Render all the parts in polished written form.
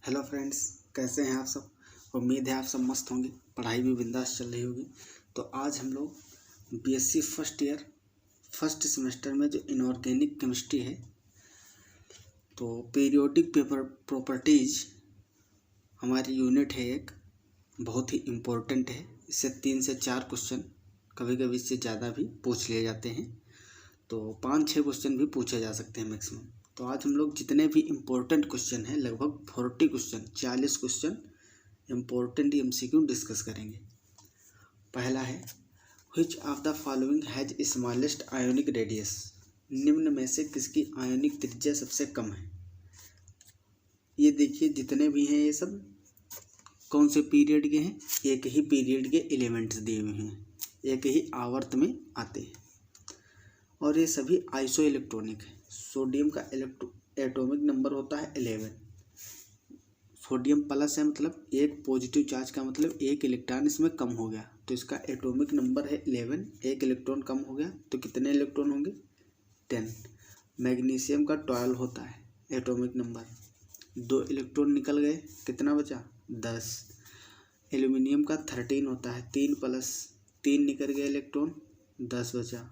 Hello friends, कैसे हैं आप सब। उम्मीद है आप सब मस्त होंगे, पढ़ाई भी बिंदास चल रही होगी। तो आज हम लोग BSc first year first semester में जो इनऑर्गेनिक केमिस्ट्री है, तो पीरियोडिक पेपर प्रॉपर्टीज हमारी यूनिट है, एक बहुत ही इम्पोर्टेंट है। इससे 3 से 4 क्वेश्चन, कभी कभी इससे ज़्यादा भी पूछ लिए जाते हैं, तो 5-6 क्वेश्चन भी पूछे जा सकते हैं मैक्सिमम। तो आज हम लोग जितने भी इम्पोर्टेंट क्वेश्चन हैं, लगभग 40 क्वेश्चन इम्पोर्टेंट एमसीक्यू डिस्कस करेंगे। पहला है, which of the following has smallest ionic radius. निम्न में से किसकी आयोनिक त्रिज्या सबसे कम है। ये देखिए, जितने भी हैं ये सब कौन से पीरियड के हैं, एक ही पीरियड के एलिमेंट्स दिए हुए हैं, एक ही आवर्त में आते हैं और ये सभी आइसो इलेक्ट्रॉनिक है। सोडियम का एटॉमिक नंबर होता है 11। सोडियम प्लस है, मतलब एक पॉजिटिव चार्ज का मतलब एक इलेक्ट्रॉन इसमें कम हो गया, तो इसका एटॉमिक नंबर है 11। एक इलेक्ट्रॉन कम हो गया तो कितने इलेक्ट्रॉन होंगे, 10। मैग्नीशियम का 12 होता है एटॉमिक नंबर, 2 इलेक्ट्रॉन निकल गए, कितना बचा, 10। एल्यूमिनियम का 13 होता है, 3 निकल गए इलेक्ट्रॉन, 10 बचा।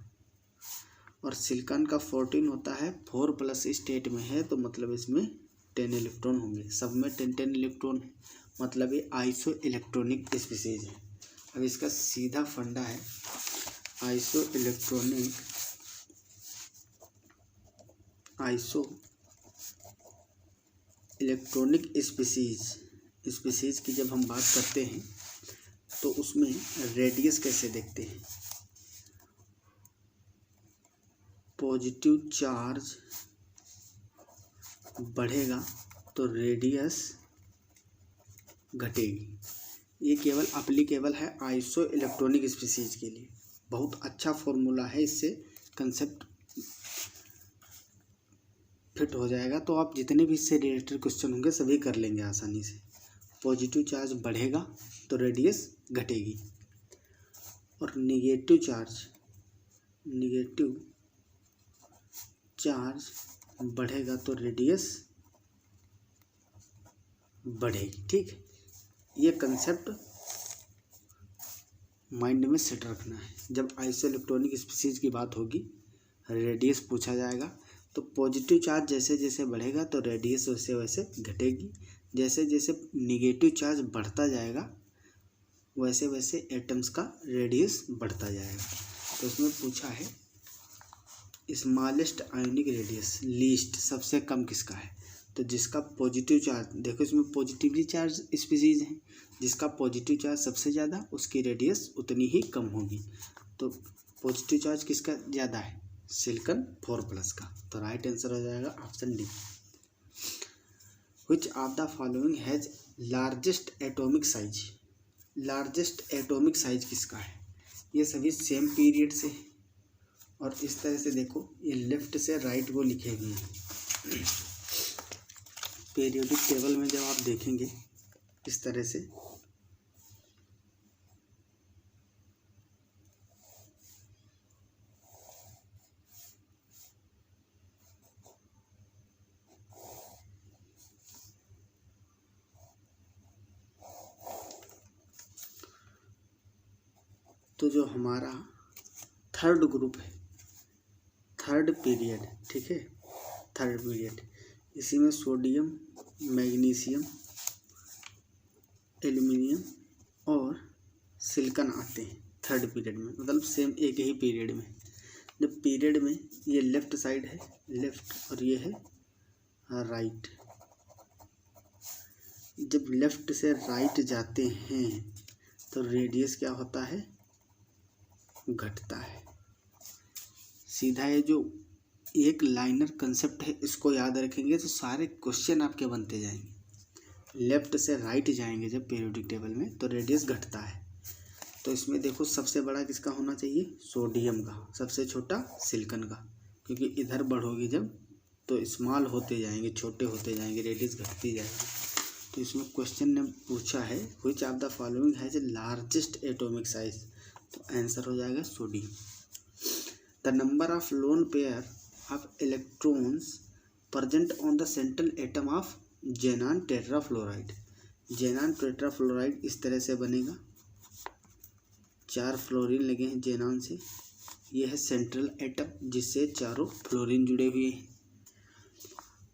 और सिलिकॉन का 14 होता है, 4+ स्टेट में है, तो मतलब इसमें 10 इलेक्ट्रॉन होंगे। सब में 10 इलेक्ट्रॉन है, मतलब ये आइसो इलेक्ट्रॉनिक स्पीसीज है। अब इसका सीधा फंडा है, आइसो इलेक्ट्रॉनिक स्पीसीज की जब हम बात करते हैं तो उसमें रेडियस कैसे देखते हैं। पॉजिटिव चार्ज बढ़ेगा तो रेडियस घटेगी। ये केवल अप्लीकेबल है आइसो इलेक्ट्रॉनिक स्पीसीज के लिए। बहुत अच्छा फॉर्मूला है, इससे कंसेप्ट फिट हो जाएगा, तो आप जितने भी इससे रिलेटेड क्वेश्चन होंगे सभी कर लेंगे आसानी से। पॉजिटिव चार्ज बढ़ेगा तो रेडियस घटेगी और निगेटिव चार्ज बढ़ेगा तो रेडियस बढ़ेगी। ठीक, ये कंसेप्ट माइंड में सेट रखना है। जब आइसो इलेक्ट्रॉनिक स्पीसीज की बात होगी, रेडियस पूछा जाएगा, तो पॉजिटिव चार्ज जैसे जैसे बढ़ेगा तो रेडियस वैसे वैसे घटेगी। जैसे जैसे निगेटिव चार्ज बढ़ता जाएगा वैसे वैसे एटम्स का रेडियस बढ़ता जाएगा। तो उसमें पूछा है स्मॉलेस्ट आयोनिक रेडियस, लीस्ट सबसे कम किसका है, तो जिसका पॉजिटिव चार्ज, देखो इसमें पॉजिटिवली चार्ज स्पीसीज हैं, जिसका पॉजिटिव चार्ज सबसे ज़्यादा उसकी रेडियस उतनी ही कम होगी। तो पॉजिटिव चार्ज किसका ज़्यादा है, सिलिकॉन 4+ का, तो राइट आंसर हो जाएगा option D. Which of the following has largest atomic size. Largest atomic size किसका है, ये सभी सेम पीरियड से, और इस तरह से देखो ये लेफ्ट से राइट को लिखे हुए हैं। पीरियोडिक टेबल में जब आप देखेंगे इस तरह से, तो जो हमारा थर्ड ग्रुप है, थर्ड पीरियड, ठीक है, थर्ड पीरियड, इसी में सोडियम, मैग्नीशियम, एल्यूमिनियम और सिलिकॉन आते हैं थर्ड पीरियड में, मतलब सेम एक ही पीरियड में। जब पीरियड में ये लेफ्ट साइड है, लेफ्ट, और ये है राइट, जब लेफ्ट से राइट जाते हैं तो रेडियस क्या होता है, घटता है। सीधा ये जो एक लाइनर कंसेप्ट है, इसको याद रखेंगे तो सारे क्वेश्चन आपके बनते जाएंगे। लेफ्ट से राइट जाएंगे जब पीरियोडिक टेबल में तो रेडियस घटता है। तो इसमें देखो सबसे बड़ा किसका होना चाहिए, सोडियम का, सबसे छोटा सिलिकॉन का, क्योंकि इधर बढ़ोगे जब तो स्मॉल होते जाएंगे, छोटे होते जाएंगे, रेडियस घटती जाएगी। तो इसमें क्वेश्चन ने पूछा है which of the following has largest atomic size, तो आंसर हो जाएगा sodium. The number of lone pair of electrons present on the central atom of जेनान tetrafluoride. जेनान tetrafluoride इस तरह से बनेगा, 4 फ्लोरीन लगे हैं जेनान से। ये है सेंट्रल एटम जिससे चारों फ्लोरीन जुड़े हुए हैं।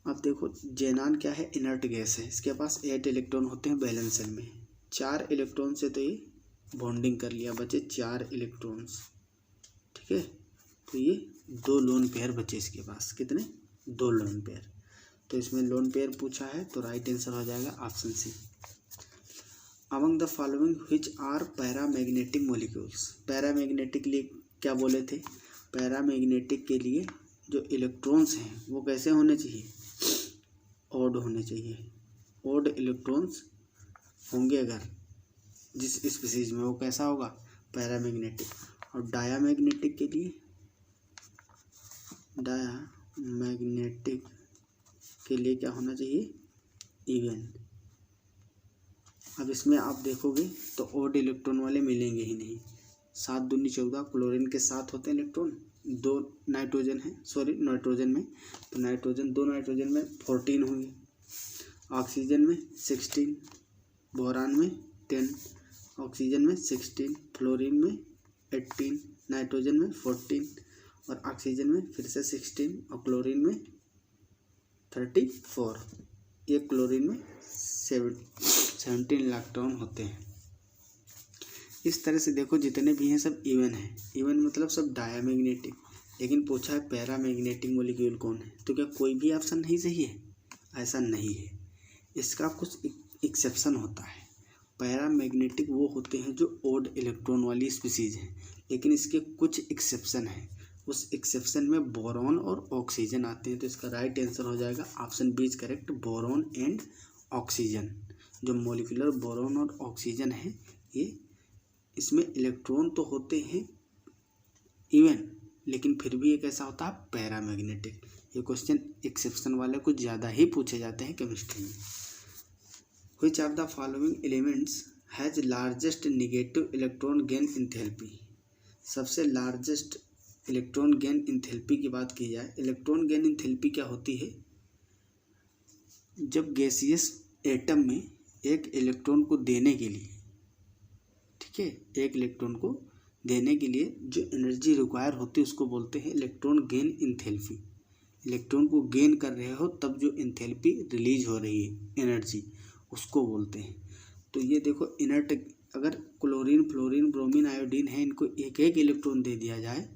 अब देखो जेनान क्या है, इनर्ट गैस है, इसके पास 8 इलेक्ट्रॉन होते हैं वैलेंस शेल में। 4 इलेक्ट्रॉन से तो ये बॉन्डिंग कर लिया, बचे 4 इलेक्ट्रॉन्स, ठीक है। तो ये 2 लोन पेयर बचे इसके पास, कितने, 2 लोन पेयर। तो इसमें लोन पेयर पूछा है तो राइट आंसर हो जाएगा option C. Among the following which are paramagnetic molecules. Paramagnetic के लिए क्या बोले थे, पैरामैग्नेटिक के लिए जो इलेक्ट्रॉन्स हैं वो कैसे होने चाहिए, ऑड होने चाहिए। ऑड इलेक्ट्रॉन्स होंगे अगर जिस स्पीसीज में, वो कैसा होगा, पैरामैग्नेटिक। और डायामैग्नेटिक के लिए, डायामैग्नेटिक के लिए क्या होना चाहिए, इवन। अब इसमें आप देखोगे तो ऑड इलेक्ट्रॉन वाले मिलेंगे ही नहीं। 7 दूनी 14, क्लोरीन के 7 होते हैं इलेक्ट्रॉन, 2 नाइट्रोजन है, सॉरी नाइट्रोजन में, तो नाइट्रोजन 2 नाइट्रोजन में 14 होंगे, ऑक्सीजन में 16, बोरान में 10, ऑक्सीजन में 16, फ्लोरीन में 18, नाइट्रोजन में 14 और ऑक्सीजन में फिर से 16 और क्लोरीन में 34। ये क्लोरीन में 17 इलेक्ट्रॉन होते हैं। इस तरह से देखो जितने भी हैं सब इवन है। इवन मतलब सब डायामैग्नेटिक। लेकिन पूछा है पैरामैग्नेटिक मॉलिक्यूल कौन है, तो क्या कोई भी ऑप्शन नहीं सही है, ऐसा नहीं है। इसका कुछ एक्सेप्शन होता है। पैरामैग्नेटिक वो होते हैं जो ऑड इलेक्ट्रॉन वाली स्पीसीज हैं, लेकिन इसके कुछ एक्सेप्शन है। उस एक्सेप्शन में बोरॉन और ऑक्सीजन आते हैं। तो इसका राइट आंसर हो जाएगा option B is correct, boron and oxygen. जो मॉलिक्यूलर बोरॉन और ऑक्सीजन है, ये इसमें इलेक्ट्रॉन तो होते हैं इवन, लेकिन फिर भी ये कैसा होता है, पैरामैग्नेटिक। ये क्वेश्चन एक्सेप्शन वाले कुछ ज़्यादा ही पूछे जाते हैं केमिस्ट्री में। Which of the following elements has largest negative electron gain enthalpy? सबसे लार्जेस्ट इलेक्ट्रॉन गेन इंथैल्पी की बात की जाए, इलेक्ट्रॉन गेन इंथैल्पी क्या होती है, जब गैसियस एटम में एक इलेक्ट्रॉन को देने के लिए, ठीक है, एक इलेक्ट्रॉन को देने के लिए जो एनर्जी रिक्वायर होती है उसको बोलते हैं इलेक्ट्रॉन गेन इंथैल्पी। इलेक्ट्रॉन को गेन कर रहे हो तब जो इंथैल्पी रिलीज हो रही है एनर्जी, उसको बोलते हैं। तो ये देखो इनर्ट, अगर क्लोरीन, फ्लोरीन, ब्रोमीन, आयोडीन है, इनको एक एक इलेक्ट्रॉन दे दिया जाए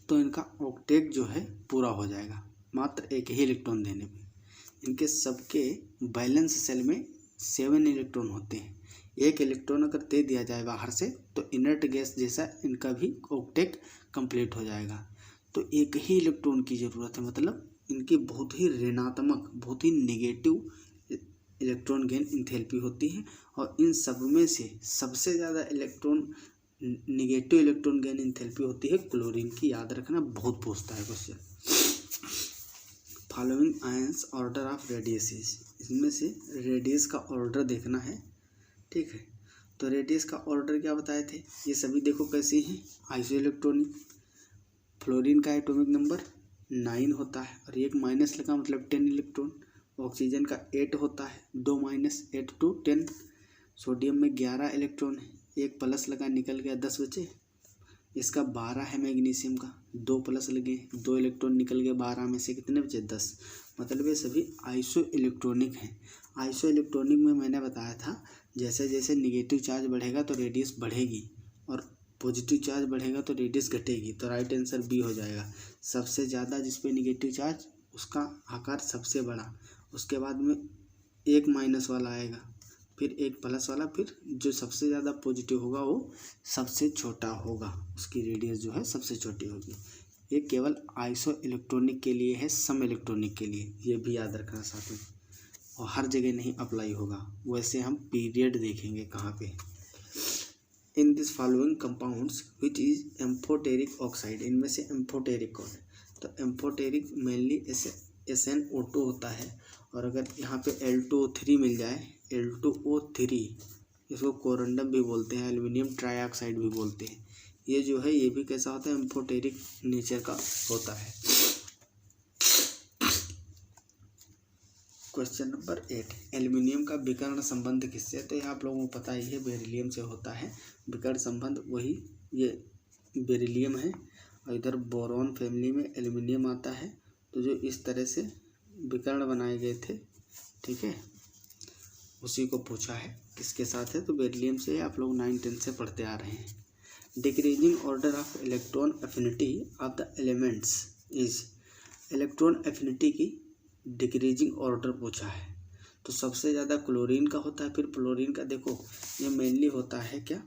तो इनका ऑक्टेट जो है पूरा हो जाएगा मात्र एक ही इलेक्ट्रॉन देने पे। इनके सबके बैलेंस सेल में 7 इलेक्ट्रॉन होते हैं। एक इलेक्ट्रॉन अगर दे दिया जाए बाहर से तो इनर्ट गैस जैसा इनका भी ऑक्टेट कंप्लीट हो जाएगा। तो एक ही इलेक्ट्रॉन की ज़रूरत है, मतलब इनकी बहुत ही ऋणात्मक, बहुत ही नेगेटिव इलेक्ट्रॉन गेन इंथैल्पी होती है। और इन सब में से सबसे ज़्यादा नेगेटिव इलेक्ट्रॉन गेन इंथैल्पी होती है क्लोरीन की। याद रखना, बहुत पूछता है question. Following ions order of radiuses, इसमें से रेडियस का ऑर्डर देखना है, ठीक है। तो रेडियस का ऑर्डर क्या बताए थे, ये सभी देखो कैसे हैं, आइसो इलेक्ट्रॉनिक। फ्लोरीन का एटॉमिक नंबर 9 होता है और एक माइनस लगा मतलब 10 इलेक्ट्रॉन। ऑक्सीजन का 8 होता है, 2 माइनस 8 to 10। सोडियम में 11 इलेक्ट्रॉन है, एक प्लस लगा निकल गया 10 बचे। इसका 12 है मैग्नीशियम का, 2 प्लस लगे, 2 इलेक्ट्रॉन निकल गए 12 में से, कितने बचे 10। मतलब ये सभी आइसो इलेक्ट्रॉनिक हैं। आइसो इलेक्ट्रॉनिक में मैंने बताया था जैसे जैसे निगेटिव चार्ज बढ़ेगा तो रेडियस बढ़ेगी और पॉजिटिव चार्ज बढ़ेगा तो रेडियस घटेगी। तो राइट आंसर बी हो जाएगा। सबसे ज़्यादा जिस पे निगेटिव चार्ज उसका आकार सबसे बड़ा, उसके बाद में एक माइनस वाला आएगा, फिर एक प्लस वाला, फिर जो सबसे ज़्यादा पॉजिटिव होगा वो सबसे छोटा होगा, उसकी रेडियस जो है सबसे छोटी होगी। ये केवल आइसो इलेक्ट्रॉनिक के लिए है, सम इलेक्ट्रॉनिक के लिए, ये भी याद रखना साथ में। और हर जगह नहीं अप्लाई होगा, वैसे हम पीरियड देखेंगे कहाँ पे। इन this following compounds which is amphoteric oxide, इनमें से एम्फोटेरिक कौन है, तो एम्फोटेरिक मेनली SnO2 होता है। और अगर यहाँ पे L2O3 मिल जाए, L2O3, इसको कोरंडम भी बोलते हैं, एल्युमिनियम ट्राइऑक्साइड भी बोलते हैं। ये जो है ये भी कैसा होता है, एम्फोटेरिक नेचर का होता है। क्वेश्चन नंबर 8, एल्युमिनियम का विकर्ण संबंध किससे है? तो ये आप लोगों को पता ही है, बेरिलियम से होता है विकर्ण संबंध। वही ये बेरिलियम है और इधर बोरॉन फैमिली में एल्युमिनियम आता है। तो जो इस तरह से विकर्ण बनाए गए थे, ठीक है, उसी को पूछा है किसके साथ है। तो बेरिलियम से आप लोग 9-10 से पढ़ते आ रहे हैं। Decreasing order of electron affinity of the elements is, electron affinity की डिक्रीजिंग ऑर्डर पूछा है। तो सबसे ज़्यादा क्लोरीन का होता है, फिर फ्लोरीन का। देखो ये मेनली होता है क्या,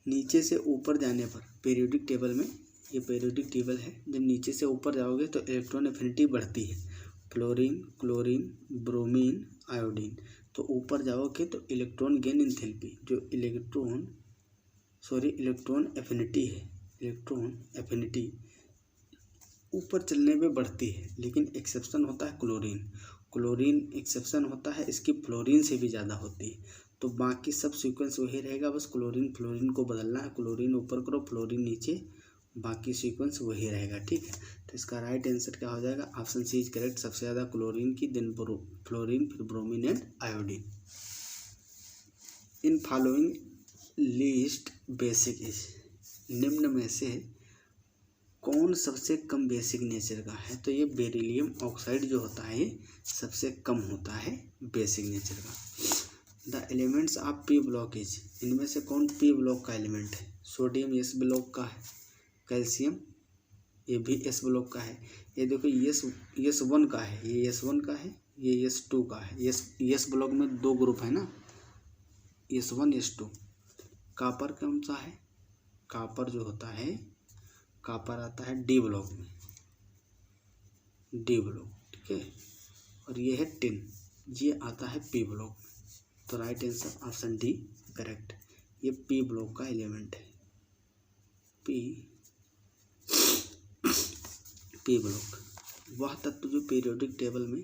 नीचे से ऊपर जाने पर पीरियोडिक टेबल में, ये पीरियोडिक टेबल है, जब नीचे से ऊपर जाओगे तो इलेक्ट्रॉन एफिनिटी बढ़ती है। Fluorine, chlorine, bromine, iodine. तो ऊपर जाओगे तो इलेक्ट्रॉन गेन एंथैल्पी, जो इलेक्ट्रॉन एफिनिटी है, इलेक्ट्रॉन एफिनिटी ऊपर चलने पे बढ़ती है। लेकिन एक्सेप्शन होता है क्लोरीन, क्लोरीन एक्सेप्शन होता है, इसकी फ्लोरीन से भी ज़्यादा होती है। तो बाकी सब सीक्वेंस वही रहेगा, बस क्लोरीन फ्लोरीन को बदलना है, क्लोरीन ऊपर करो फ्लोरीन नीचे, बाकी सीक्वेंस वही रहेगा, ठीक है। तो इसका राइट आंसर क्या हो जाएगा, ऑप्शन सी इज करेक्ट। सबसे ज़्यादा क्लोरीन की, देन फ्लोरीन, फिर bromine and iodine. In following list basic is, निम्न में से कौन सबसे कम बेसिक नेचर का है? तो ये बेरिलियम ऑक्साइड जो होता है ये सबसे कम होता है बेसिक नेचर का। The elements of P block is, इनमें से कौन पी ब्लॉक का एलिमेंट है? सोडियम एस ब्लॉक का है, कैल्शियम ये भी एस ब्लॉक का है। ये देखो S1 का है, ये S1 का है, ये S2 का है। एस ब्लॉक में 2 ग्रुप है ना, S1 S2। कापर कौन सा है? कापर जो होता है, कापर आता है डी ब्लॉक में, डी ब्लॉक, ठीक है। और ये है टिन, ये आता है पी ब्लॉक में। तो right answer option D correct. ये पी ब्लॉक का एलिमेंट है, पी ब्लॉक। वह तत्व जो पीरियोडिक टेबल में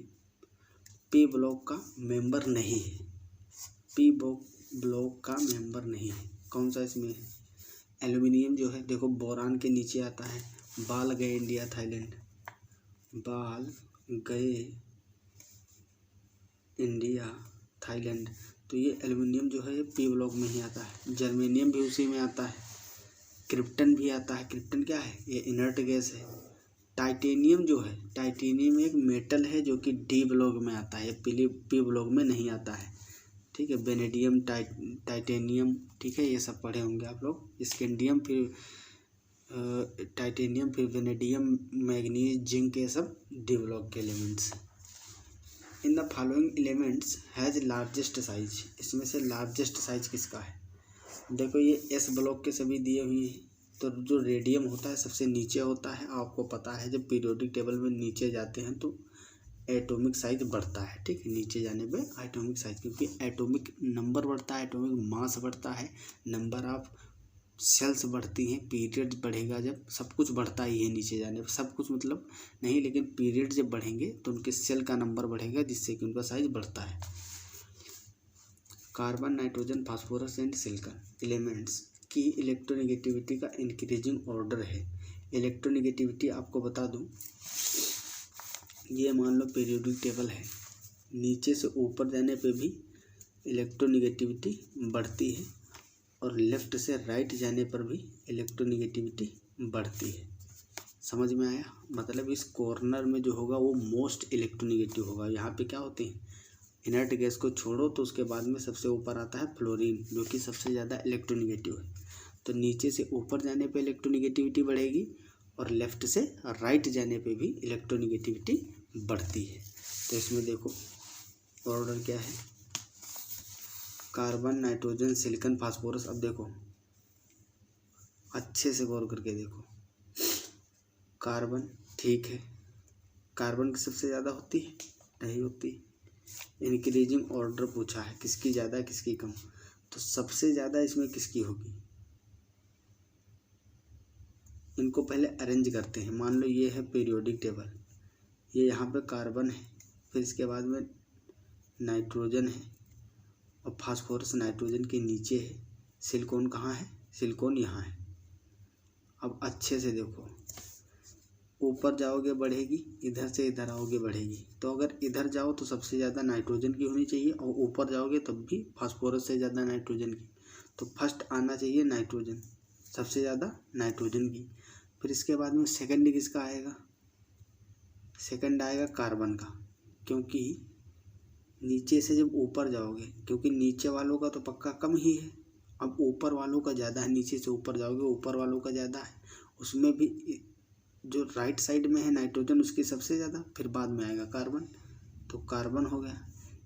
पी ब्लॉक का मेंबर नहीं है, पी ब्लॉक का मेंबर नहीं है। कौन सा इसमें? एल्युमिनियम जो है, देखो बोरान के नीचे आता है। बाल गए इंडिया थाईलैंड, बाल गए इंडिया थाईलैंड। तो ये एल्युमिनियम जो है ये पी ब्लॉक में ही आता है। जर्मेनियम भी उसी में आता है। क्रिप्टन भी आता है। क्रिप्टन क्या है? ये इनर्ट गैस है। टाइटेनियम जो है, टाइटेनियम एक मेटल है जो कि डी ब्लॉक में आता है, ये पी ब्लॉक में नहीं आता है, ठीक है। वेनेडियम, टाइटेनियम, ठीक है, ये सब पढ़े होंगे आप लोग। स्कैंडियम, फिर टाइटेनियम, फिर वेनेडियम, मैग्नीज, जिंक, ये सब डी ब्लॉक के elements. In the following elements has largest size, इसमें से लार्जेस्ट साइज किसका है? देखो ये एस ब्लॉक के सभी दिए हुए हैं। तो जो रेडियम होता है सबसे नीचे होता है, आपको पता है जब पीरियोडिक टेबल में नीचे जाते हैं तो एटॉमिक साइज बढ़ता है, ठीक है। नीचे जाने पे एटॉमिक साइज, क्योंकि एटॉमिक नंबर बढ़ता है, एटॉमिक मास बढ़ता है, नंबर ऑफ सेल्स बढ़ती हैं, पीरियड बढ़ेगा जब, सब कुछ बढ़ता ही है नीचे जाने पर। सब कुछ मतलब नहीं, लेकिन पीरियड जब बढ़ेंगे तो उनके सेल का नंबर बढ़ेगा, जिससे कि उनका साइज बढ़ता है। Carbon, nitrogen, phosphorus and silicon elements की इलेक्ट्रोनेगेटिविटी का इंक्रीजिंग ऑर्डर है। इलेक्ट्रोनेगेटिविटी आपको बता दूं, ये मान लो पीरियोडिक टेबल है, नीचे से ऊपर जाने पे भी इलेक्ट्रोनेगेटिविटी बढ़ती है और लेफ़्ट से राइट जाने पर भी इलेक्ट्रोनेगेटिविटी बढ़ती है। समझ में आया? मतलब इस कॉर्नर में जो होगा वो मोस्ट इलेक्ट्रोनेगेटिव होगा। यहाँ पे क्या होते हैं, इनर्ट गैस को छोड़ो तो उसके बाद में सबसे ऊपर आता है फ्लोरीन, जो कि सबसे ज़्यादा इलेक्ट्रोनेगेटिव है। तो नीचे से ऊपर जाने पे इलेक्ट्रोनेगेटिविटी बढ़ेगी और लेफ़्ट से राइट जाने पे भी इलेक्ट्रोनेगेटिविटी बढ़ती है। तो इसमें देखो ऑर्डर क्या है, कार्बन, नाइट्रोजन, सिलिकॉन, फास्फोरस। अब देखो अच्छे से गौर करके देखो, कार्बन ठीक है, कार्बन की सबसे ज़्यादा होती है? नहीं होती। इंक्रीजिंग ऑर्डर पूछा है, किसकी ज़्यादा किसकी कम? तो सबसे ज़्यादा इसमें किसकी होगी? इनको पहले अरेंज करते हैं। मान लो ये है पीरियोडिक टेबल, ये यहाँ पे कार्बन है, फिर इसके बाद में नाइट्रोजन है और फास्फोरस नाइट्रोजन के नीचे है। सिलिकॉन कहाँ है? सिलिकॉन यहाँ है। अब अच्छे से देखो, ऊपर जाओगे बढ़ेगी, इधर से इधर आओगे बढ़ेगी। तो अगर इधर जाओ तो सबसे ज़्यादा नाइट्रोजन की होनी चाहिए, और ऊपर जाओगे तब भी फास्फोरस से ज़्यादा नाइट्रोजन की। तो फर्स्ट आना चाहिए नाइट्रोजन, सबसे ज़्यादा नाइट्रोजन की। फिर इसके बाद में सेकंड किसका आएगा? सेकंड आएगा कार्बन का, क्योंकि नीचे से जब ऊपर जाओगे, क्योंकि नीचे वालों का तो पक्का कम ही है, अब ऊपर वालों का ज़्यादा है। नीचे से ऊपर जाओगे ऊपर वालों का ज़्यादा है, उसमें भी जो राइट साइड में है नाइट्रोजन उसकी सबसे ज़्यादा, फिर बाद में आएगा कार्बन। तो कार्बन हो गया।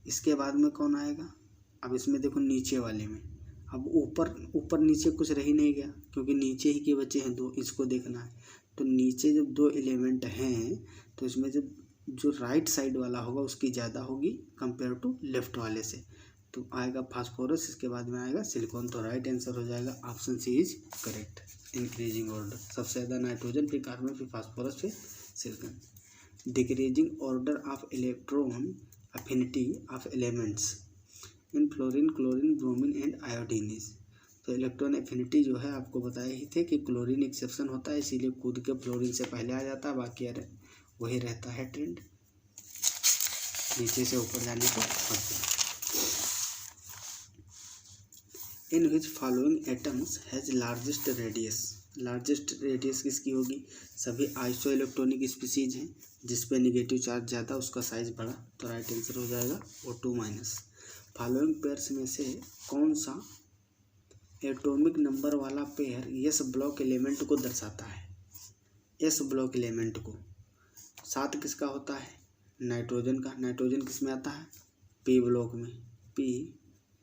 इसके बाद में कौन आएगा? अब इसमें देखो नीचे वाले में, अब ऊपर नीचे कुछ रह ही नहीं गया, क्योंकि नीचे ही के बचे हैं दो, इसको देखना है। तो नीचे जब दो एलिमेंट हैं तो इसमें जब जो राइट साइड वाला होगा उसकी ज़्यादा होगी कंपेयर टू लेफ्ट वाले से, तो आएगा फास्फोरस, इसके बाद में आएगा सिलिकॉन। तो राइट आंसर हो जाएगा option C is correct. Increasing order, सबसे ज़्यादा नाइट्रोजन, फिर कार्बन, फिर फास्फोरस, फिर silicon. Decreasing order of electron affinity of elements in fluorine, chlorine, bromine and iodine is. तो इलेक्ट्रॉन एफिनिटी जो है आपको बताए ही थे कि क्लोरीन एक्सेप्शन होता है, इसीलिए कूद के फ्लोरीन से पहले आ जाता है, बाकी वही रहता है ट्रेंड, नीचे से ऊपर जाने को पड़ता है। In which following atoms has largest radius. Largest radius किसकी होगी? सभी आइसो इलेक्ट्रॉनिक स्पीसीज हैं जिसपे नेगेटिव चार्ज ज़्यादा, उसका साइज बड़ा। तो राइट आंसर हो जाएगा O2-। फॉलोइंग पेयर्स में से कौन सा एटॉमिक नंबर वाला पेयर एस ब्लॉक एलिमेंट को दर्शाता है? एस ब्लॉक एलिमेंट को 7 किसका होता है? नाइट्रोजन का। नाइट्रोजन किस में आता है? पी ब्लॉक में, पी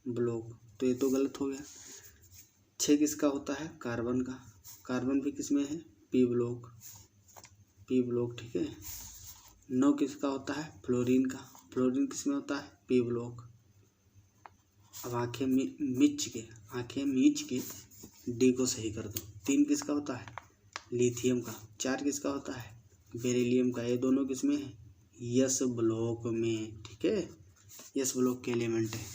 ब्लॉक, तो ये तो गलत हो गया। 6 किसका होता है? कार्बन का। कार्बन भी किस में है? पी ब्लॉक, पी ब्लॉक, ठीक है। 9 किसका होता है? फ्लोरीन का। फ्लोरीन किस में होता है? P block. अब आंखें मीच के डी को सही कर दो। 3 किसका होता है? लिथियम का। 4 किसका होता है? बेरिलियम का। ये दोनों किस में है? यस ब्लॉक में, ठीक है, यस ब्लॉक के एलिमेंट है।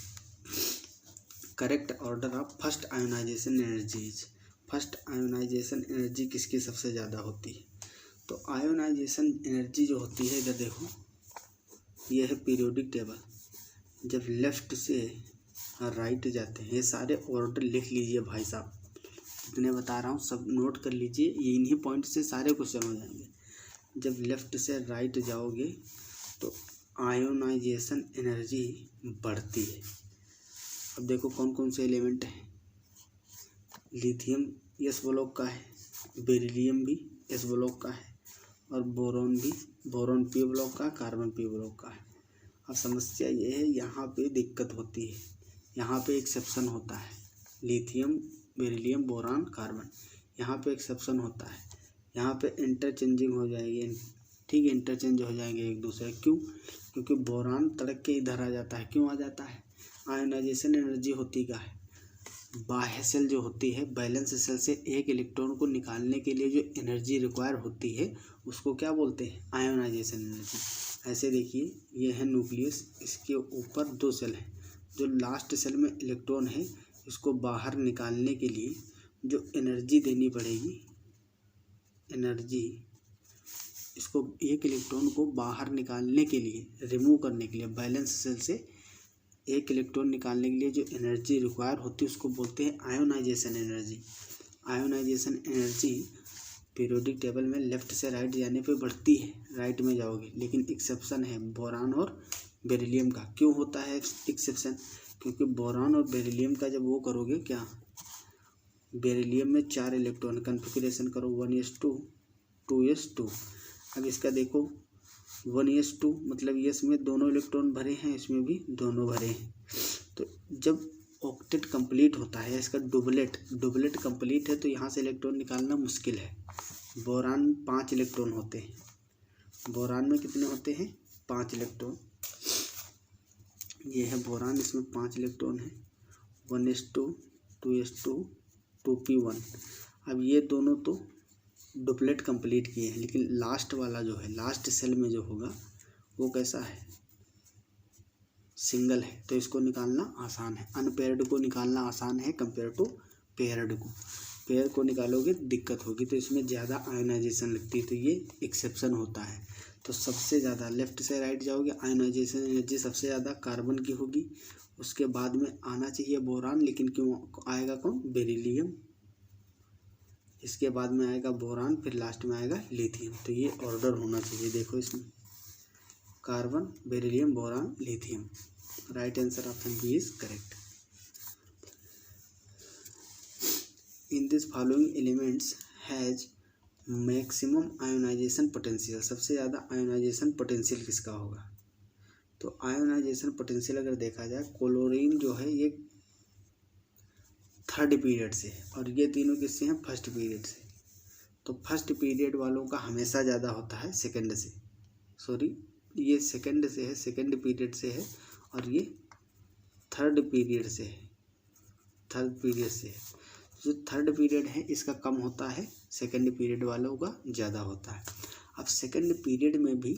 Correct order of first ionisation energies. First ionisation energy किसकी सबसे ज़्यादा होती है? तो आयोनाइजेशन एनर्जी जो होती है, इधर देखो, ये है पीरियोडिक टेबल। जब लेफ्ट से राइट जाते हैं, ये सारे ऑर्डर लिख लीजिए भाई साहब, जितने बता रहा हूँ सब नोट कर लीजिए, ये इन्हीं पॉइंट से सारे क्वेश्चन हो जाएंगे। जब लेफ्ट से राइट जाओगे तो आयोनाइजेशन एनर्जी बढ़ती है। अब देखो कौन कौन से एलिमेंट हैं। लिथियम एस ब्लॉक का है, बेरिलियम भी एस ब्लॉक का है, और बोरॉन भी, बोरॉन पी ब्लॉक का, कार्बन पी ब्लॉक का है। अब समस्या ये है, यहाँ पे दिक्कत होती है, यहाँ पे एक्सेप्शन होता है। लिथियम, बेरिलियम, बोरान, कार्बन, यहाँ पे एक्सेप्शन होता है। यहाँ पे इंटरचेंजिंग हो जाएगी, ठीक है, इंटरचेंज हो जाएंगे एक दूसरे। क्यों? क्योंकि बोरान तड़क के इधर आ जाता है। क्यों आ जाता है? आयोनाइजेशन एनर्जी होती क्या है? बाह्य सेल जो होती है, बैलेंस सेल से एक इलेक्ट्रॉन को निकालने के लिए जो एनर्जी रिक्वायर होती है उसको क्या बोलते हैं? Ionisation energy. ऐसे देखिए, ये है न्यूक्लियस, इसके ऊपर 2 सेल हैं। जो लास्ट सेल में इलेक्ट्रॉन है, इसको बाहर निकालने के लिए जो एनर्जी देनी पड़ेगी, एनर्जी, इसको एक इलेक्ट्रॉन को बाहर निकालने के लिए, रिमूव करने के लिए, बैलेंस सेल से एक इलेक्ट्रॉन निकालने के लिए जो एनर्जी रिक्वायर होती है उसको बोलते हैं ionisation energy. Ionisation energy periodic table में लेफ्ट से राइट जाने पे बढ़ती है, राइट में जाओगे, लेकिन एक्सेप्शन है बोरान और बेरिलियम का। क्यों होता है एक्सेप्शन? क्योंकि बोरान और बेरिलियम का जब वो करोगे, क्या, बेरिलियम में 4 इलेक्ट्रॉन कन्फिगरेशन करो, 1s2, 2s2। अब इसका देखो 1s2 मतलब यस में दोनों इलेक्ट्रॉन भरे हैं, इसमें भी दोनों भरे हैं। तो जब ऑक्टेट कंप्लीट होता है, इसका डुबलेट कंप्लीट है, तो यहाँ से इलेक्ट्रॉन निकालना मुश्किल है। बोरान में 5 इलेक्ट्रॉन होते हैं। बोरान में कितने होते हैं? 5 इलेक्ट्रॉन। ये है बोरान, इसमें 5 इलेक्ट्रॉन है, 1s2, 2s2, 2p1। अब ये दोनों तो डुप्लेट कंप्लीट किए हैं, लेकिन लास्ट वाला जो है, लास्ट सेल में जो होगा वो कैसा है? सिंगल है, तो इसको निकालना आसान है। अनपेयर्ड को निकालना आसान है कंपेयर टू पेयर्ड को। पेयर को निकालोगे दिक्कत होगी, तो इसमें ज़्यादा आयोनाइजेशन लगती है, तो ये एक्सेप्शन होता है। तो सबसे ज़्यादा लेफ्ट से राइट जाओगे, आयोनाइजेशन एनर्जी सबसे ज़्यादा कार्बन की होगी। उसके बाद में आना चाहिए बोरान, लेकिन क्यों आएगा कौन? बेरिलियम। इसके बाद में आएगा बोरान, फिर लास्ट में आएगा लिथियम। तो ये ऑर्डर होना चाहिए, देखो इसमें carbon, beryllium, boron, lithium. Right answer option B is correct. In this following elements has maximum ionisation potential. सबसे ज़्यादा आयोनाइजेशन पोटेंशियल किसका होगा? तो आयोनाइजेशन पोटेंशियल अगर देखा जाए, क्लोरीन जो है ये थर्ड पीरियड से, और ये तीनों किससे हैं? फर्स्ट पीरियड से। तो फर्स्ट पीरियड वालों का हमेशा ज़्यादा होता है सेकंड से, सॉरी ये सेकंड से है, सेकंड पीरियड से है, और ये थर्ड पीरियड से है, थर्ड पीरियड से है। जो थर्ड पीरियड है इसका कम होता है, सेकंड पीरियड वालों का ज़्यादा होता है। अब सेकंड पीरियड में भी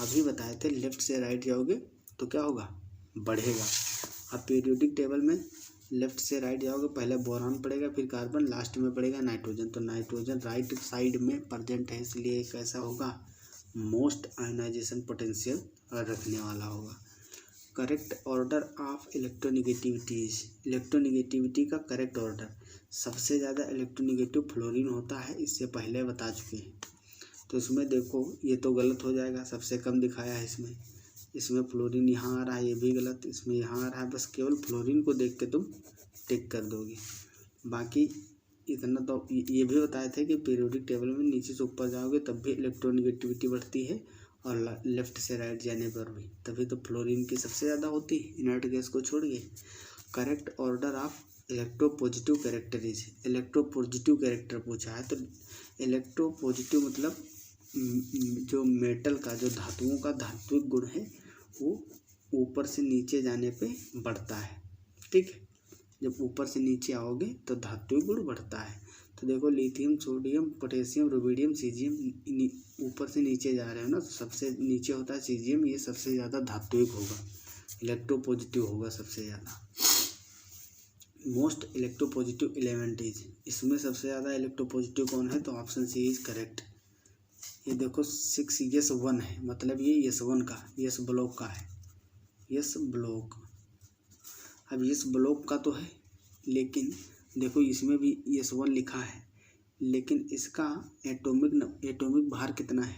अभी बताए थे लेफ्ट से राइट जाओगे तो क्या होगा? बढ़ेगा। अब पीरियोडिक टेबल में लेफ्ट से राइट जाओगे, पहले बोरान पड़ेगा, फिर कार्बन, लास्ट में पड़ेगा नाइट्रोजन। तो नाइट्रोजन राइट साइड में प्रेजेंट है, इसलिए कैसा होगा? मोस्ट आयोनाइजेशन पोटेंशियल रखने वाला होगा। Correct order of electronegativities. Electronegativity का करेक्ट ऑर्डर, सबसे ज़्यादा इलेक्ट्रोनिगेटिव फ्लोरीन होता है, इससे पहले बता चुके हैं। तो इसमें देखो ये तो गलत हो जाएगा, सबसे कम दिखाया है इसमें फ्लोरीन यहाँ आ रहा है, ये भी गलत, इसमें यहाँ आ रहा है। बस केवल फ्लोरीन को देख के तुम टिक कर दोगे। बाकी इतना तो ये भी बताए थे कि पीरियोडिक टेबल में नीचे से ऊपर जाओगे तब भी इलेक्ट्रोनिगेटिविटी बढ़ती है, और लेफ्ट से राइट जाने पर भी, तभी तो फ्लोरीन की सबसे ज़्यादा होती है इनर्ट गैस को छोड़िए। Correct order of electropositive characters. Electropositive character पूछा है, तो इलेक्ट्रोपॉजिटिव मतलब जो मेटल का, जो धातुओं का धात्विक गुण है वो ऊपर से नीचे जाने पे बढ़ता है, ठीक है। जब ऊपर से नीचे आओगे तो धात्विक गुण बढ़ता है। तो देखो lithium, sodium, potassium, rubidium, caesium ऊपर से नीचे जा रहे हो ना, तो सबसे नीचे होता है सीजियम, ये सबसे ज़्यादा धात्विक होगा, इलेक्ट्रोपॉजिटिव होगा सबसे ज़्यादा। मोस्ट इलेक्ट्रोपॉजिटिव एलिमेंट इज, इसमें सबसे ज़्यादा इलेक्ट्रोपॉजिटिव कौन है? तो ऑप्शन सी इज करेक्ट। ये देखो 6 S1 है, मतलब ये S1 का, S ब्लॉक का है, S ब्लॉक। अब S ब्लॉक का तो है, लेकिन देखो इसमें भी S1 लिखा है, लेकिन इसका एटॉमिक भार कितना है?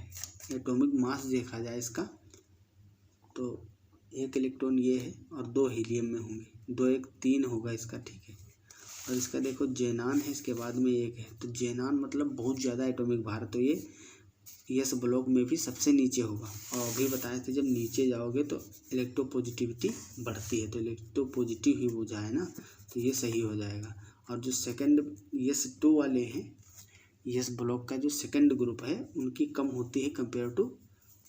एटॉमिक मास देखा जाए इसका तो 1 इलेक्ट्रॉन ये है और 2 हीलियम में होंगे, 2 1 3 होगा इसका, ठीक है। और इसका देखो जेनान है, इसके बाद में 1 है, तो जेनान मतलब बहुत ज़्यादा एटॉमिक भार, तो ये S ब्लॉक में भी सबसे नीचे होगा। और अभी बताए थे जब नीचे जाओगे तो इलेक्ट्रोपॉजिटिविटी बढ़ती है, तो इलेक्ट्रोपॉजिटिव ही बुझा है ना, तो ये सही हो जाएगा। और जो सेकंड S2 वाले हैं, S ब्लॉक का जो सेकंड ग्रुप है उनकी कम होती है कंपेयर टू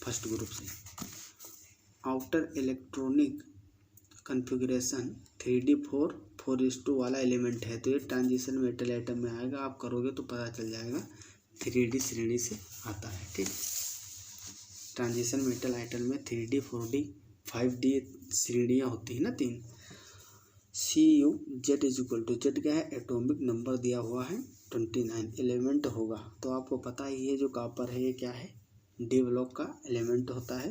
फर्स्ट ग्रुप से। आउटर इलेक्ट्रॉनिक कन्फिगरेशन 3D4 4:2 वाला एलिमेंट है, तो ये ट्रांजिशन मेटल एटम में आएगा, आप करोगे तो पता चल जाएगा 3D श्रेणी से आता है, ठीक। ट्रांजिशन मेटल आइटम में 3D 4D 5D श्रेणियाँ होती है ना, 3। CU Z equal to, Z क्या है? एटॉमिक नंबर दिया हुआ है 29 एलिमेंट होगा। तो आपको पता ही है जो कॉपर है ये क्या है? D ब्लॉक का एलिमेंट होता है,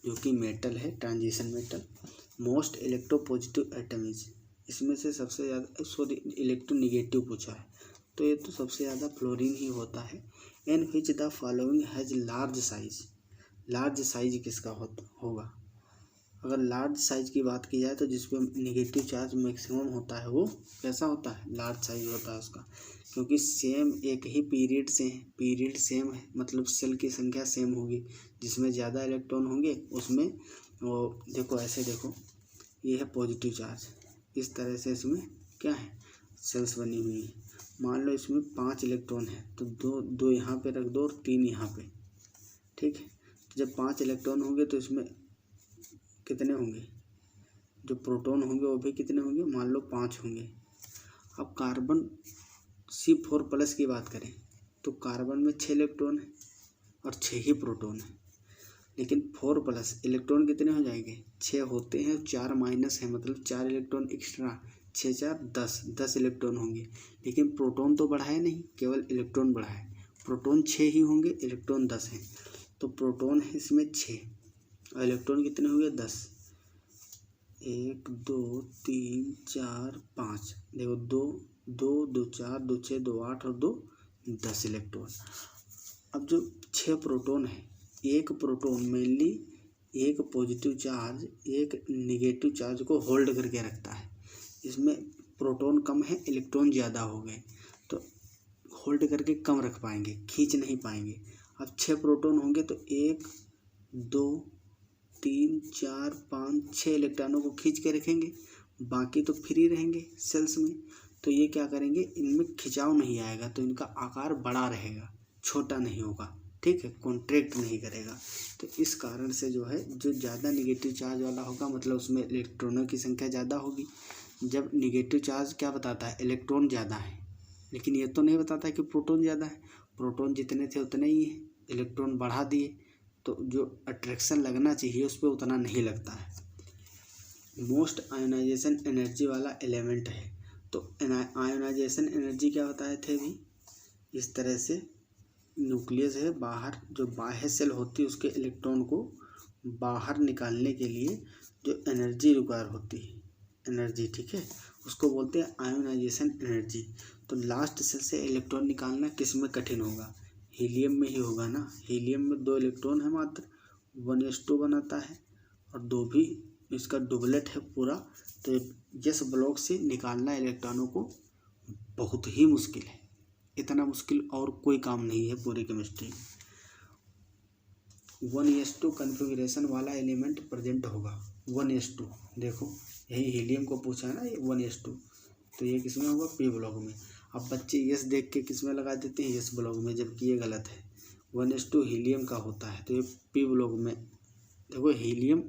जो कि मेटल है, transition metal. Most electropositive atom is, इसमें से सबसे ज़्यादा, सॉरी इलेक्ट्रोनिगेटिव पूछा है, तो ये तो सबसे ज़्यादा फ्लोरीन ही होता है। In which the following has large size. Large size किसका होगा? अगर लार्ज साइज की बात की जाए तो जिसपे निगेटिव चार्ज मैक्सिमम होता है वो कैसा होता है? लार्ज साइज होता है उसका, क्योंकि सेम एक ही पीरियड से है, पीरियड सेम है, मतलब सेल की संख्या सेम होगी, जिसमें ज़्यादा इलेक्ट्रॉन होंगे उसमें वो देखो ऐसे देखो, ये है पॉजिटिव चार्ज, इस तरह से इसमें क्या है? सेल्स बनी हुई है। मान लो इसमें 5 इलेक्ट्रॉन है तो दो यहाँ पे रख दो और 3 यहाँ पे, ठीक है। तो जब 5 इलेक्ट्रॉन होंगे तो इसमें कितने होंगे? जो प्रोटॉन होंगे वो भी कितने होंगे? मान लो 5 होंगे। अब कार्बन C4+ की बात करें तो कार्बन में 6 इलेक्ट्रॉन है और 6 ही प्रोटॉन है, लेकिन 4+ इलेक्ट्रॉन कितने हो जाएंगे? 6 होते हैं, 4 माइनस है, मतलब 4 इलेक्ट्रॉन एक्स्ट्रा, 6 4 10 इलेक्ट्रॉन होंगे, लेकिन प्रोटॉन तो बढ़ा है नहीं, केवल इलेक्ट्रॉन बढ़ा है। प्रोटॉन 6 ही होंगे, इलेक्ट्रॉन 10 हैं, तो प्रोटॉन है इसमें 6 और इलेक्ट्रॉन कितने हुए 10। 1 2 3 4 5, देखो 2 2 2 4 2 6 2 8 और 2 10 इलेक्ट्रॉन। अब जो 6 प्रोटॉन है, एक प्रोटॉन मेनली एक पॉजिटिव चार्ज एक निगेटिव चार्ज को होल्ड करके रखता है। इसमें प्रोटॉन कम है, इलेक्ट्रॉन ज़्यादा हो गए, तो होल्ड करके कम रख पाएंगे, खींच नहीं पाएंगे। अब 6 प्रोटॉन होंगे तो 1 2 3 4 5 6 इलेक्ट्रॉनों को खींच के रखेंगे, बाकी तो फ्री रहेंगे सेल्स में। तो ये क्या करेंगे, इनमें खिंचाव नहीं आएगा, तो इनका आकार बड़ा रहेगा, छोटा नहीं होगा, ठीक है, कॉन्ट्रैक्ट नहीं करेगा। तो इस कारण से जो है, जो ज़्यादा निगेटिव चार्ज वाला होगा मतलब उसमें इलेक्ट्रॉनों की संख्या ज़्यादा होगी। जब निगेटिव चार्ज क्या बताता है, इलेक्ट्रॉन ज़्यादा है, लेकिन ये तो नहीं बताता है कि प्रोटॉन ज़्यादा है। प्रोटॉन जितने थे उतने ही हैं, इलेक्ट्रॉन बढ़ा दिए तो जो अट्रैक्शन लगना चाहिए उस पर उतना नहीं लगता है। मोस्ट आयोनाइजेशन एनर्जी वाला एलिमेंट है। तो आयोनाइजेशन एनर्जी क्या बताए थे अभी, इस तरह से न्यूक्लियस है, बाहर जो बाह्य सेल होती है उसके इलेक्ट्रॉन को बाहर निकालने के लिए जो एनर्जी रिक्वायर होती है, एनर्जी, ठीक है, उसको बोलते हैं आयोनाइजेशन एनर्जी। तो लास्ट सेल से इलेक्ट्रॉन निकालना किस में कठिन होगा, हीलियम में ही होगा ना। हीलियम में 2 इलेक्ट्रॉन है मात्र, 1s2 बनाता है और 2 भी इसका डुबलेट है पूरा। तो इस ब्लॉक से निकालना इलेक्ट्रॉनों को बहुत ही मुश्किल है, इतना मुश्किल और कोई काम नहीं है पूरी केमिस्ट्री। 1s2 कन्फिग्रेशन वाला एलिमेंट प्रेजेंट होगा, 1s2, देखो यही हीलियम को पूछा है ना, ये 1s2, तो ये किस में होगा, पी ब्लॉक में। अब बच्चे यस देख के किस में लगा देते हैं, यस ब्लॉक में, जबकि ये गलत है। 1s2 हीलियम का होता है, तो ये पी ब्लॉक में। देखो हीलियम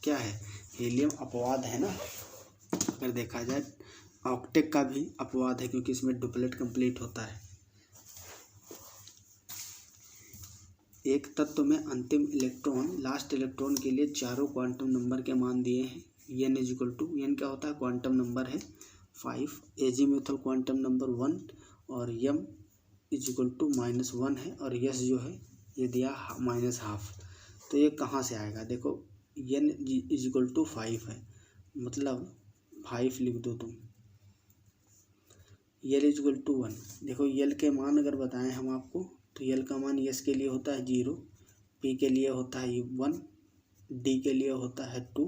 क्या है, हीलियम अपवाद है ना, अगर देखा जाए ऑक्टेट का भी अपवाद है, क्योंकि इसमें डुप्लेट कंप्लीट होता है। एक तत्व में अंतिम इलेक्ट्रॉन, लास्ट इलेक्ट्रॉन के लिए चारों क्वांटम नंबर के मान दिए हैं। n इजिकल टू, एन क्या होता है, क्वांटम नंबर है 5, एजीम्यूथल क्वांटम नंबर 1 और m इजिकल टू -1 है, और s जो है ये दिया -12। तो ये कहाँ से आएगा, देखो n इजिकल टू 5 है, मतलब 5 लिख दो तुम। l इजिकल टू 1, देखो l के मान अगर बताएं हम आपको, तो l का मान s के लिए होता है 0, p के लिए होता है 1, d के लिए होता है 2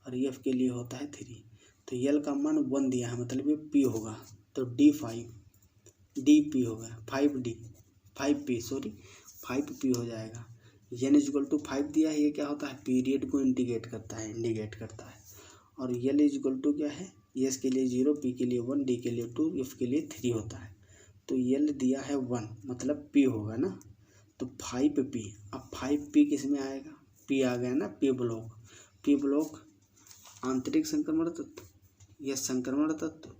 और f के लिए होता है 3। तो l का मान 1 दिया है, मतलब ये p होगा, तो d होगा, 5p हो जाएगा। n इजिकल टू 5 दिया है, ये क्या होता है, पीरियड को इंडिकेट करता है। और l इजिकल टू क्या है, s के लिए 0, p के लिए 1, d के लिए 2, f के लिए 3 होता है। तो l दिया है 1, मतलब p होगा ना, तो 5p। अब 5p किस में आएगा, p आ गया ना, p ब्लॉक आंतरिक संक्रमण तत्व या संक्रमण तत्व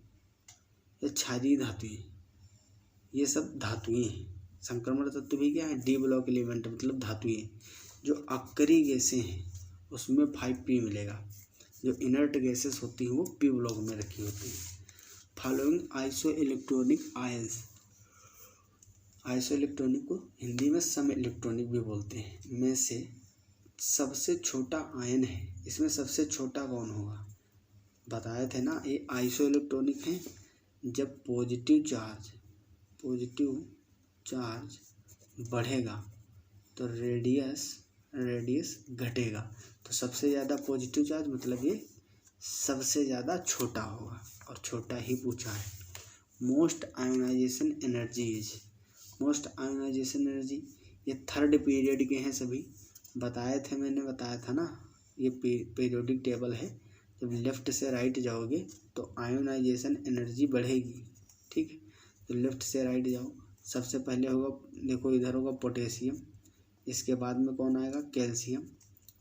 या क्षारीय धातुएं, ये सब धातुएं हैं। संक्रमण तत्व भी क्या है, डी ब्लॉक एलिमेंट, मतलब धातुएं। जो अक्करी गैसें हैं उसमें 5p मिलेगा, जो इनर्ट गैसेस होती हैं वो p ब्लॉक में रखी होती हैं। Following iso electronic ions, iso electronic को हिंदी में सम इलेक्ट्रॉनिक भी बोलते हैं, में से सबसे छोटा आयन है। इसमें सबसे छोटा कौन होगा, बताए थे ना, ये आइसो इलेक्ट्रॉनिक है। जब पॉजिटिव चार्ज बढ़ेगा तो रेडियस घटेगा, तो सबसे ज़्यादा पॉजिटिव चार्ज मतलब ये सबसे ज़्यादा छोटा होगा, और छोटा ही पूछा है। मोस्ट आयोनाइजेशन एनर्जी, ये थर्ड पीरियड के हैं सभी, मैंने बताया था ना, ये पीरियोडिक टेबल है। जब लेफ़्ट से राइट जाओगे तो आयोनाइजेशन एनर्जी बढ़ेगी, ठीक है, तो लेफ़्ट से राइट जाओ, सबसे पहले होगा, देखो इधर होगा पोटेशियम, इसके बाद में कौन आएगा, कैल्शियम,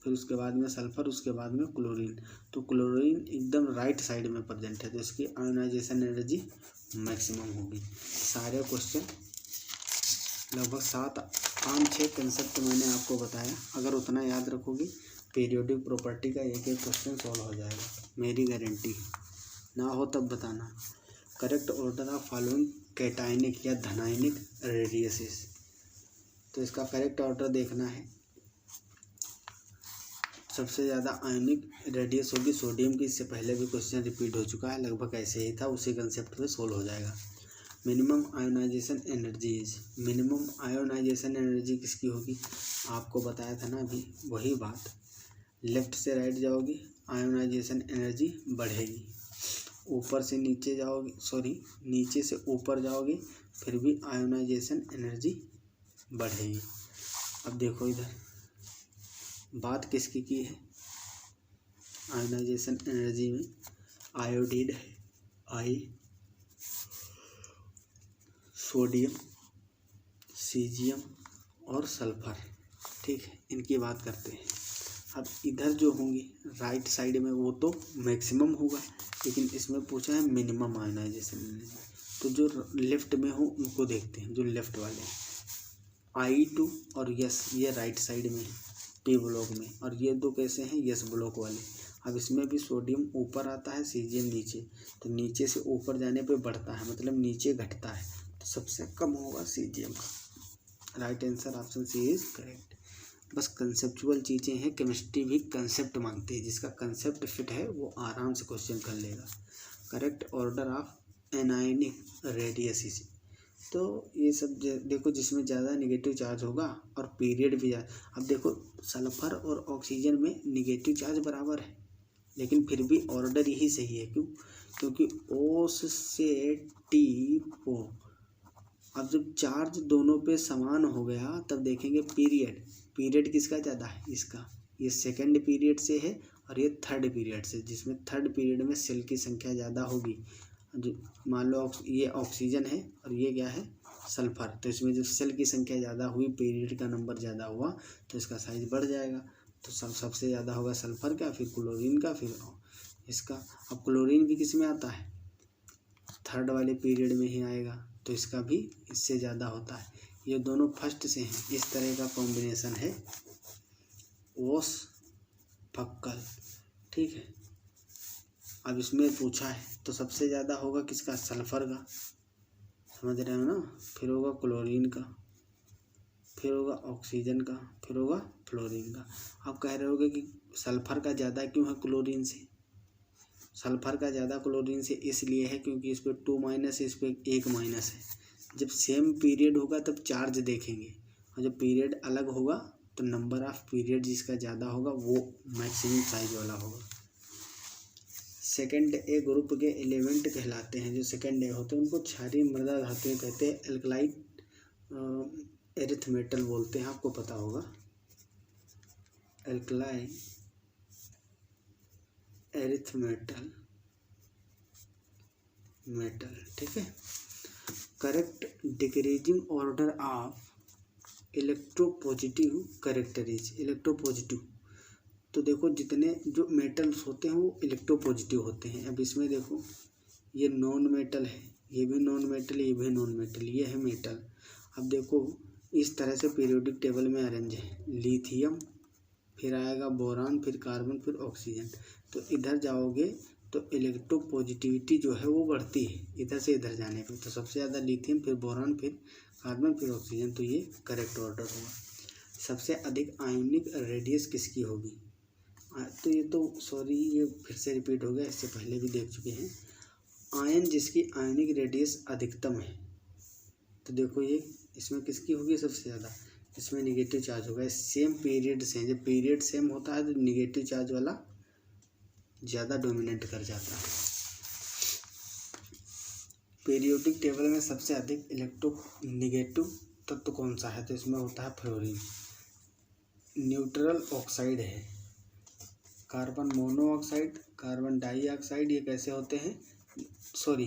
फिर उसके बाद में सल्फर, उसके बाद में क्लोरीन। तो क्लोरीन एकदम राइट साइड में प्रेजेंट है, तो इसकी आयोनाइजेशन एनर्जी मैक्सिमम होगी। सारे क्वेश्चन लगभग 7 5 6 कंसेप्ट मैंने आपको बताया, अगर उतना याद रखोगे पीरियोडिक प्रॉपर्टी का एक क्वेश्चन सॉल्व हो जाएगा, मेरी गारंटी। ना हो तब बताना। Correct order of following cationic या धनायनिक रेडियसेस। तो इसका करेक्ट ऑर्डर देखना है। सबसे ज़्यादा आयनिक रेडियस होगी सोडियम की। इससे पहले भी क्वेश्चन रिपीट हो चुका है, लगभग ऐसे ही था, उसी कंसेप्ट में सोल्व हो जाएगा। Minimum ionisation energy is, minimum ionisation energy किसकी होगी? आपको बताया था ना अभी वही बात। लेफ्ट से राइट जाओगे आयोनाइजेशन एनर्जी बढ़ेगी, ऊपर से नीचे जाओगे, सॉरी नीचे से ऊपर जाओगे फिर भी आयोनाइजेशन एनर्जी बढ़ेगी। अब देखो इधर बात किसकी की है? आयोनाइजेशन एनर्जी में आयोडीन है, सोडियम, सीजियम और सल्फर, ठीक है, इनकी बात करते हैं। अब इधर जो होंगी राइट साइड में वो तो मैक्सिमम होगा, लेकिन इसमें पूछा है मिनिमम आयोनाइजेशन एनर्जी। तो जो लेफ्ट में हो उनको देखते हैं, जो लेफ्ट वाले हैं। I2 और यस ये राइट साइड में है P ब्लॉक में, और ये दो कैसे हैं? यस ब्लॉक वाले। अब इसमें भी सोडियम ऊपर आता है, सीजियम नीचे। तो नीचे से ऊपर जाने पे बढ़ता है, मतलब नीचे घटता है, तो सबसे कम होगा सीजियम का। Right answer option C is correct. बस कंसेप्चुअल चीज़ें हैं, केमिस्ट्री भी कंसेप्ट मांगती है, जिसका कंसेप्ट फिट है वो आराम से क्वेश्चन कर लेगा। Correct order of anionic radius. तो ये सब देखो, जिसमें ज़्यादा नेगेटिव चार्ज होगा और पीरियड भी ज़्यादा। अब देखो सल्फर और ऑक्सीजन में नेगेटिव चार्ज बराबर है, लेकिन फिर भी ऑर्डर यही सही है। क्यों? क्योंकि ओस से टी पो। अब जब चार्ज दोनों पे समान हो गया तब देखेंगे पीरियड, पीरियड किसका ज़्यादा है? इसका। ये सेकंड पीरियड से है और ये थर्ड पीरियड से, जिसमें थर्ड पीरियड में सेल की संख्या ज़्यादा होगी। जो मान लो ये ऑक्सीजन है और ये क्या है? सल्फर। तो इसमें जब सेल की संख्या ज़्यादा हुई, पीरियड का नंबर ज़्यादा हुआ, तो इसका साइज बढ़ जाएगा। तो सबसे ज़्यादा होगा सल्फर का, फिर क्लोरीन का, फिर इसका। अब क्लोरीन भी किस में आता है? थर्ड वाले पीरियड में ही आएगा, तो इसका भी इससे ज़्यादा होता है। ये दोनों फर्स्ट से हैं, इस तरह का कॉम्बिनेशन है ओस फक्कल, ठीक है। अब इसमें पूछा है तो सबसे ज़्यादा होगा किसका? सल्फर का, समझ रहे हो ना। फिर होगा क्लोरीन का, फिर होगा ऑक्सीजन का, फिर होगा फ्लोरीन का। आप कह रहे होगे कि सल्फर का ज़्यादा क्यों है क्लोरीन से? सल्फर का ज़्यादा क्लोरीन से इसलिए है क्योंकि इस पर 2 माइनस है, इस पर 1 माइनस है। जब सेम पीरियड होगा तब चार्ज देखेंगे, और जब पीरियड अलग होगा तो नंबर ऑफ पीरियड जिसका ज़्यादा होगा वो मैक्सिमम साइज वाला होगा। सेकेंड ए ग्रुप के एलिमेंट कहलाते हैं, जो सेकेंड ए होते हैं उनको क्षारीय मृदा धातुएं कहते हैं। एल्कलाइट एरिथ मेटल बोलते हैं, आपको पता होगा। एल्कलाइन एरिथ मेटल, ठीक है। Correct decreasing order of electropositive characters. Electropositive तो देखो जितने जो मेटल्स होते हैं वो इलेक्ट्रोपॉजिटिव होते हैं। अब इसमें देखो ये नॉन मेटल है, ये भी नॉन मेटल, ये भी नॉन मेटल, ये है मेटल। अब देखो इस तरह से पीरियोडिक टेबल में अरेंज है। लिथियम, फिर आएगा बोरान, फिर कार्बन, फिर ऑक्सीजन। तो इधर जाओगे तो इलेक्ट्रोपॉजिटिविटी जो है वो बढ़ती है इधर से इधर जाने पे। तो सबसे ज़्यादा लिथियम, फिर बोरान, फिर कार्बन, फिर ऑक्सीजन। तो ये करेक्ट ऑर्डर होगा। सबसे अधिक आयोनिक रेडियस किसकी होगी? तो ये तो सॉरी ये फिर से रिपीट हो गया, इससे पहले भी देख चुके हैं। आयन जिसकी आयनिक रेडियस अधिकतम है, तो देखो ये इसमें किसकी होगी सबसे ज़्यादा? इसमें निगेटिव चार्ज होगा। सेम पीरियड से, जब पीरियड सेम होता है तो निगेटिव चार्ज वाला ज़्यादा डोमिनेट कर जाता है। पीरियोडिक टेबल में सबसे अधिक इलेक्ट्रोनेगेटिव तत्व कौन सा है? तो इसमें होता है फ्लोरीन। न्यूट्रल ऑक्साइड है, कार्बन मोनोऑक्साइड, कार्बन डाइऑक्साइड, ये कैसे होते हैं? सॉरी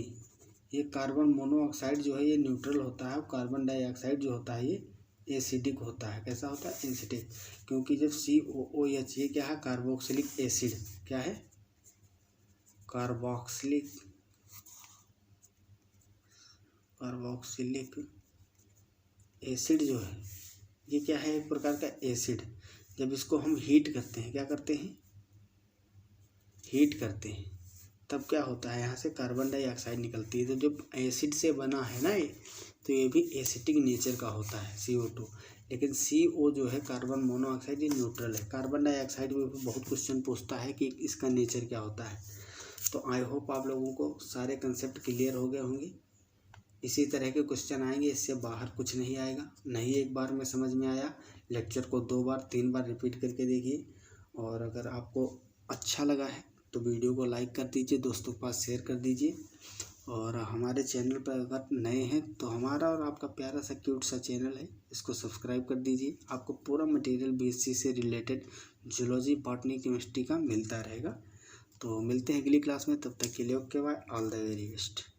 ये कार्बन मोनोऑक्साइड जो है ये न्यूट्रल होता है, और कार्बन डाइऑक्साइड जो होता है ये एसिडिक होता है। कैसा होता है? एसिडिक। क्योंकि जब COOH ये क्या है? Carboxylic acid. क्या है? कार्बोक्सिलिक एसिड जो है ये क्या है? एक प्रकार का एसिड। जब इसको हम हीट करते हैं, क्या करते हैं? हीट करते हैं, तब क्या होता है, यहाँ से कार्बन डाइऑक्साइड निकलती है। तो जब एसिड से बना है ना ये, तो ये भी एसिटिक नेचर का होता है CO2। लेकिन CO जो है कार्बन मोनोऑक्साइड, ये न्यूट्रल है। कार्बन डाइऑक्साइड में भी बहुत क्वेश्चन पूछता है कि इसका नेचर क्या होता है। तो आई होप आप लोगों को सारे कंसेप्ट क्लियर हो गए होंगे। इसी तरह के क्वेश्चन आएंगे, इससे बाहर कुछ नहीं आएगा। नहीं एक बार में समझ में आया, लेक्चर को 2 बार 3 बार रिपीट करके देखिए। और अगर आपको अच्छा लगा है तो वीडियो को लाइक कर दीजिए, दोस्तों के पास शेयर कर दीजिए। और हमारे चैनल पर अगर नए हैं तो हमारा और आपका प्यारा सा क्यूट सा चैनल है, इसको सब्सक्राइब कर दीजिए। आपको पूरा मटेरियल BSc से रिलेटेड जूलॉजी, बॉटनी, केमिस्ट्री का मिलता रहेगा। तो मिलते हैं अगली क्लास में, तब तक के लिए okay bye, all the very best.